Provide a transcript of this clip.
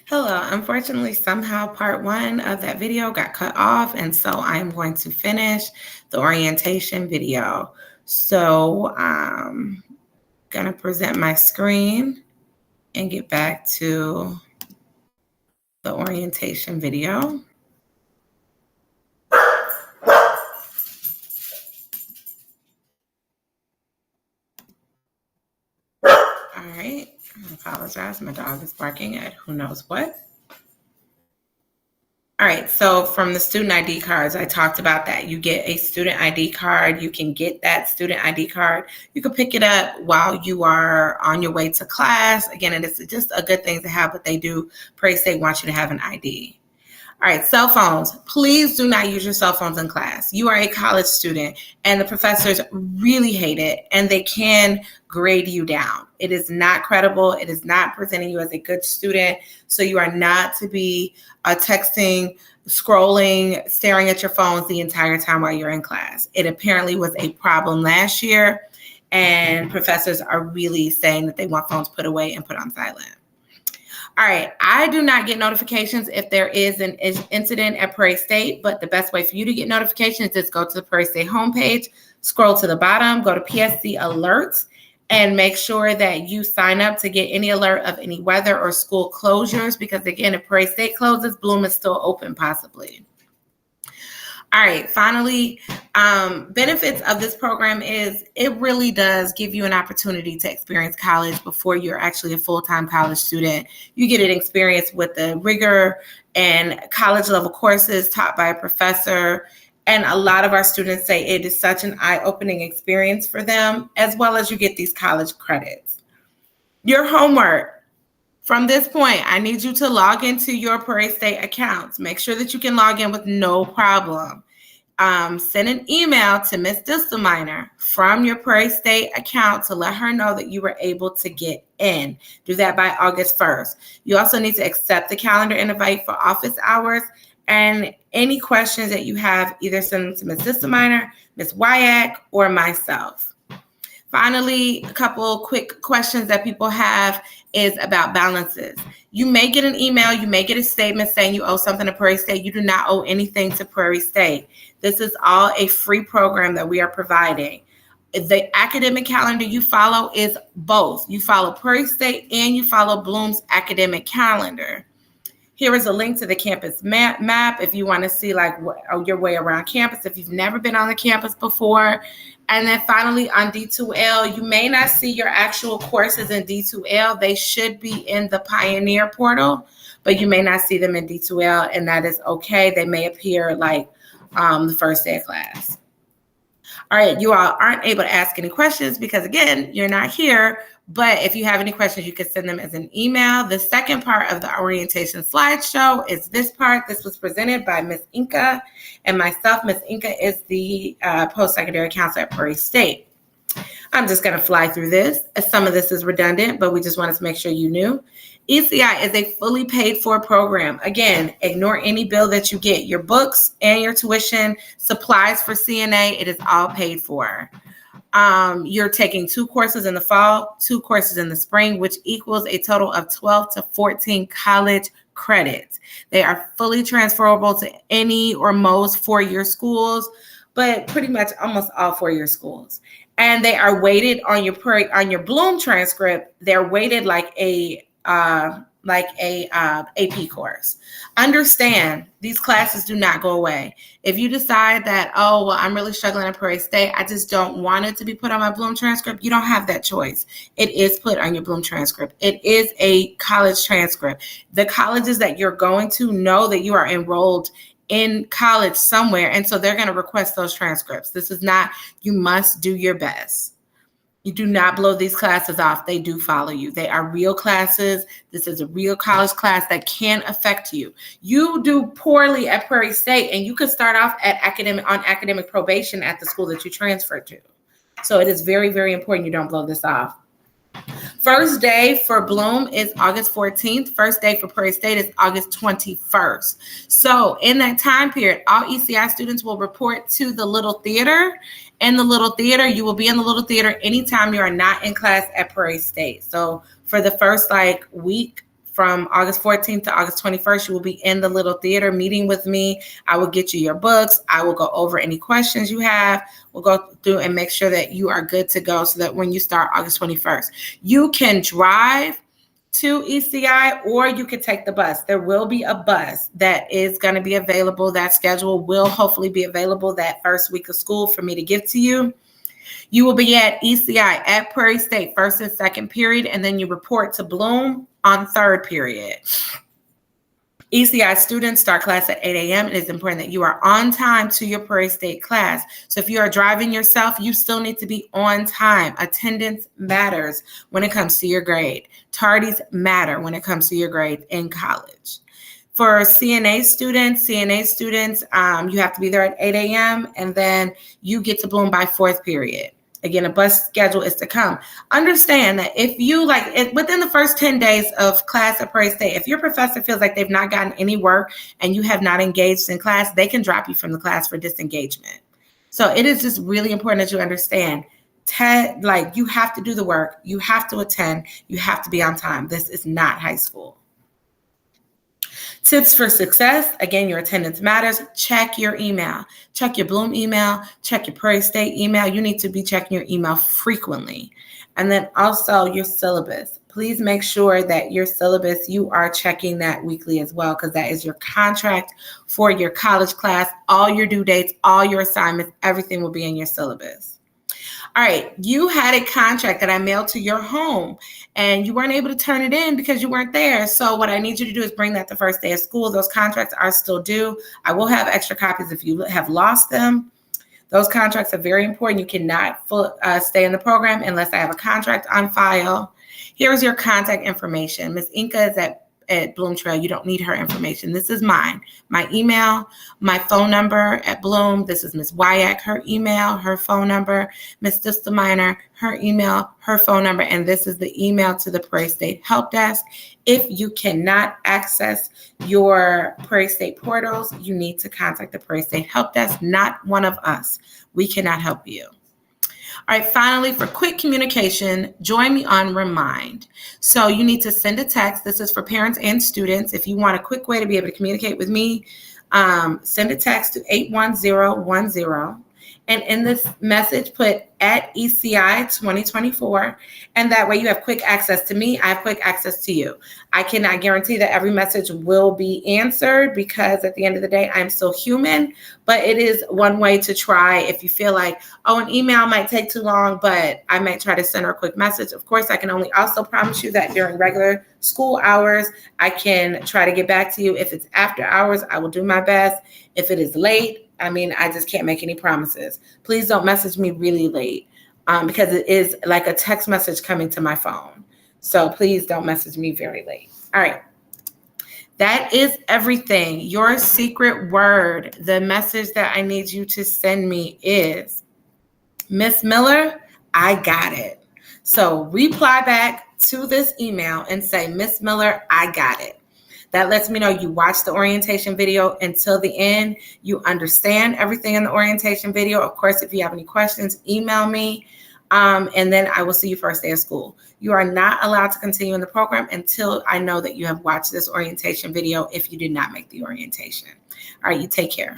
Hello, unfortunately, somehow part one of that video got cut off, and so I'm going to finish the orientation video. So I'm gonna present my screen and get back to the orientation video. All right, I apologize, my dog is barking at who knows what. All right, so from the student ID cards, I talked about that. You get a student ID card. You can get that student ID card. You can pick it up while you are on your way to class. Again, it is just a good thing to have, but they do, Prairie State wants you to have an ID. All right, cell phones. Please do not use your cell phones in class. You are a college student, and the professors really hate it, and they can grade you down. It is not credible. It is not presenting you as a good student. So you are not to be texting, scrolling, staring at your phones the entire time while you're in class. It apparently was a problem last year, and professors are really saying that they want phones put away and put on silent. All right, I do not get notifications if there is an incident at Prairie State, but the best way for you to get notifications is go to the Prairie State homepage, scroll to the bottom, go to PSC alerts, and make sure that you sign up to get any alert of any weather or school closures, because again, if Prairie State closes, Bloom is still open possibly. All right, finally, benefits of this program is it really does give you an opportunity to experience college before you're actually a full-time college student. You get an experience with the rigor and college level courses taught by a professor. And a lot of our students say it is such an eye-opening experience for them, as well as you get these college credits. Your homework. From this point, I need you to log into your Prairie State accounts. Make sure that you can log in with no problem. Send an email to Ms. Distelminer from your Prairie State account to let her know that you were able to get in. Do that by August 1st. You also need to accept the calendar invite for office hours, and any questions that you have, either send them to Ms. Distelminer, Ms. Wyack, or myself. Finally, a couple quick questions that people have is about balances. You may get an email, you may get a statement saying you owe something to Prairie State. You do not owe anything to Prairie State. This is all a free program that we are providing. The academic calendar you follow is both. You follow Prairie State and you follow Bloom's academic calendar. Here is a link to the campus map if you want to see like your way around campus if you've never been on the campus before. And then finally on D2L, you may not see your actual courses in D2L. They should be in the Pioneer portal, but you may not see them in D2L, and that is okay. They may appear like the first day of class. All right, you all aren't able to ask any questions because, again, you're not here. But if you have any questions, you can send them as an email. The second part of the orientation slideshow is this part. This was presented by Ms. Inca and myself. Ms. Inca is the post-secondary counselor at Prairie State. I'm just going to fly through this. Some of this is redundant, but we just wanted to make sure you knew. ECI is a fully paid for program. Again, ignore any bill that you get. Your books and your tuition, supplies for CNA, it is all paid for. You're taking 2 courses in the fall, 2 courses in the spring, which equals a total of 12 to 14 college credits. They are fully transferable to any or most 4-year schools, but pretty much almost all 4-year schools. And they are weighted on your Bloom transcript. They're weighted like a AP course. Understand, these classes do not go away. If you decide that, oh, well, I'm really struggling at Prairie State, I just don't want it to be put on my Bloom transcript, you don't have that choice. It is put on your Bloom transcript. It is a college transcript. The colleges that you're going to know that you are enrolled in college somewhere, and so they're going to request those transcripts. This is not, you must do your best. You do not blow these classes off. They do follow you. They are real classes. This is a real college class that can affect you. You do poorly at Prairie State, and you could start off at academic probation at the school that you transferred to. So it is very, very important you don't blow this off. First day for Bloom is August 14th. First day for Prairie State is August 21st. So in that time period, all ECI students will report to the little theater. In the little theater, you will be in the little theater anytime you are not in class at Prairie State. So for the first week from August 14th to August 21st, you will be in the little theater meeting with me. I will get you your books. I will go over any questions you have. We'll go through and make sure that you are good to go so that when you start August 21st, you can drive to ECI or you could take the bus. There will be a bus that is going to be available. That schedule will hopefully be available that first week of school for me to give to you. You will be at ECI at Prairie State first and second period, and then you report to Bloom on third period. ECI students start class at 8 a.m. It is important that you are on time to your Prairie State class. So if you are driving yourself, you still need to be on time. Attendance matters when it comes to your grade. Tardies matter when it comes to your grade in college. For CNA students, you have to be there at 8 a.m. and then you get to Bloom by fourth period. Again, a bus schedule is to come. Understand that if you within the first 10 days of class at Prairie State, if your professor feels like they've not gotten any work and you have not engaged in class, they can drop you from the class for disengagement. So it is just really important that you understand, you have to do the work, you have to attend, you have to be on time. This is not high school. Tips for success. Again, your attendance matters. Check your email. Check your Bloom email. Check your Prairie State email. You need to be checking your email frequently. And then also your syllabus. Please make sure that your syllabus, you are checking that weekly as well, because that is your contract for your college class. All your due dates, all your assignments, everything will be in your syllabus. All right, you had a contract that I mailed to your home and you weren't able to turn it in because you weren't there. So what I need you to do is bring that the first day of school. Those contracts are still due. I will have extra copies if you have lost them. Those contracts are very important. You cannot stay in the program unless I have a contract on file. Here's your contact information. Ms. Inca is at Bloom Trail. You don't need her information. This is mine. My email, my phone number at Bloom. This is Ms. Wyack, her email, her phone number. Ms. Distelminer, her email, her phone number. And this is the email to the Prairie State Help Desk. If you cannot access your Prairie State portals, you need to contact the Prairie State Help Desk, not one of us. We cannot help you. All right, finally, for quick communication, join me on Remind. So you need to send a text. This is for parents and students. If you want a quick way to be able to communicate with me, send a text to 81010. And in this message, put at ECI 2024. And that way you have quick access to me. I have quick access to you. I cannot guarantee that every message will be answered because at the end of the day, I'm still human. But it is one way to try if you feel like, oh, an email might take too long, but I might try to send her a quick message. Of course, I can only also promise you that during regular school hours, I can try to get back to you. If it's after hours, I will do my best. If it is late, I just can't make any promises. Please don't message me really late because it is like a text message coming to my phone. So please don't message me very late. All right. That is everything. Your secret word, the message that I need you to send me is, Miss Miller, I got it. So reply back to this email and say, Miss Miller, I got it. That lets me know you watched the orientation video until the end. You understand everything in the orientation video. Of course, if you have any questions, email me. And then I will see you first day of school. You are not allowed to continue in the program until I know that you have watched this orientation video if you did not make the orientation. All right, you take care.